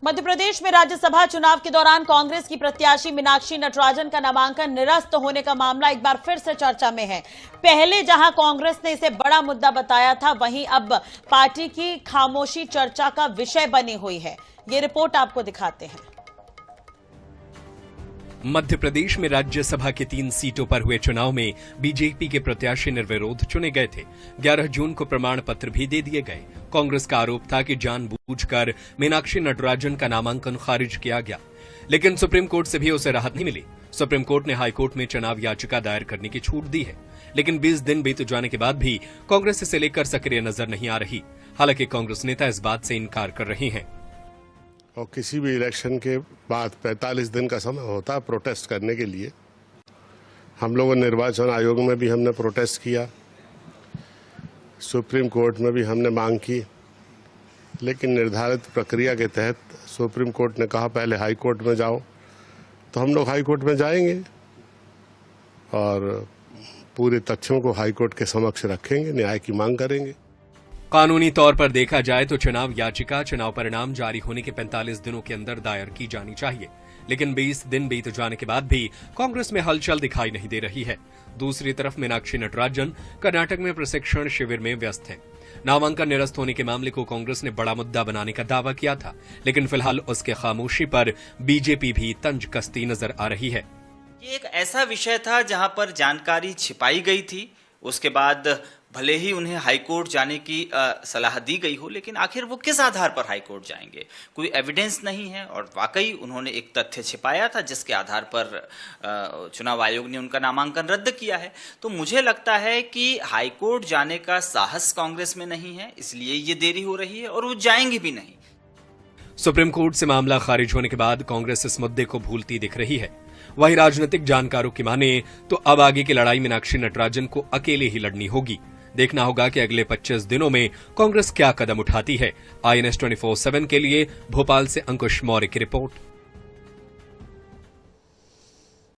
मध्य प्रदेश में राज्यसभा चुनाव के दौरान कांग्रेस की प्रत्याशी मीनाक्षी नटराजन का नामांकन निरस्त होने का मामला एक बार फिर से चर्चा में है। पहले जहां कांग्रेस ने इसे बड़ा मुद्दा बताया था, वहीं अब पार्टी की खामोशी चर्चा का विषय बनी हुई है। ये रिपोर्ट आपको दिखाते हैं। मध्य प्रदेश में राज्यसभा की 3 सीटों पर हुए चुनाव में बीजेपी के प्रत्याशी निर्विरोध चुने गए थे। 11 जून को प्रमाण पत्र भी दे दिए गए। कांग्रेस का आरोप था कि जानबूझकर मीनाक्षी नटराजन का नामांकन खारिज किया गया, लेकिन सुप्रीम कोर्ट से भी उसे राहत नहीं मिली। सुप्रीम कोर्ट ने हाई कोर्ट में चुनाव याचिका दायर करने की छूट दी है, लेकिन 20 दिन बीत जाने के बाद भी कांग्रेस इसे लेकर सक्रिय नजर नहीं आ रही। हालांकि कांग्रेस नेता इस बात से इनकार कर रहे हैं। और किसी भी इलेक्शन के बाद 45 दिन का समय होता है प्रोटेस्ट करने के लिए। हम लोगों निर्वाचन आयोग में भी हमने प्रोटेस्ट किया, सुप्रीम कोर्ट में भी हमने मांग की, लेकिन निर्धारित प्रक्रिया के तहत सुप्रीम कोर्ट ने कहा पहले हाई कोर्ट में जाओ, तो हम लोग हाई कोर्ट में जाएंगे और पूरे तथ्यों को हाई कोर्ट के समक्ष रखेंगे, न्याय की मांग करेंगे। कानूनी तौर पर देखा जाए तो चुनाव याचिका चुनाव परिणाम जारी होने के 45 दिनों के अंदर दायर की जानी चाहिए, लेकिन 20 दिन बीत जाने के बाद भी कांग्रेस में हलचल दिखाई नहीं दे रही है। दूसरी तरफ मीनाक्षी नटराजन कर्नाटक में प्रशिक्षण शिविर में व्यस्त हैं। नामांकन निरस्त होने के मामले को कांग्रेस ने बड़ा मुद्दा बनाने का दावा किया था, लेकिन फिलहाल उसके खामोशी पर बीजेपी भी तंज कसती नजर आ रही है। ये एक ऐसा विषय था जहां पर जानकारी छिपाई गई थी। उसके बाद भले ही उन्हें हाईकोर्ट जाने की सलाह दी गई हो, लेकिन आखिर वो किस आधार पर हाईकोर्ट जाएंगे? कोई एविडेंस नहीं है और वाकई उन्होंने एक तथ्य छिपाया था जिसके आधार पर चुनाव आयोग ने उनका नामांकन रद्द किया है। तो मुझे लगता है कि हाईकोर्ट जाने का साहस कांग्रेस में नहीं है, इसलिए ये देरी हो रही है और वो जाएंगे भी नहीं। सुप्रीम कोर्ट से मामला खारिज होने के बाद कांग्रेस इस मुद्दे को भूलती दिख रही है। वहीं राजनीतिक जानकारों की माने तो अब आगे की लड़ाई मीनाक्षी नटराजन को अकेले ही लड़नी होगी। देखना होगा कि अगले 25 दिनों में कांग्रेस क्या कदम उठाती है। INS 24/7 के लिए भोपाल से अंकुश मौर्य की रिपोर्ट।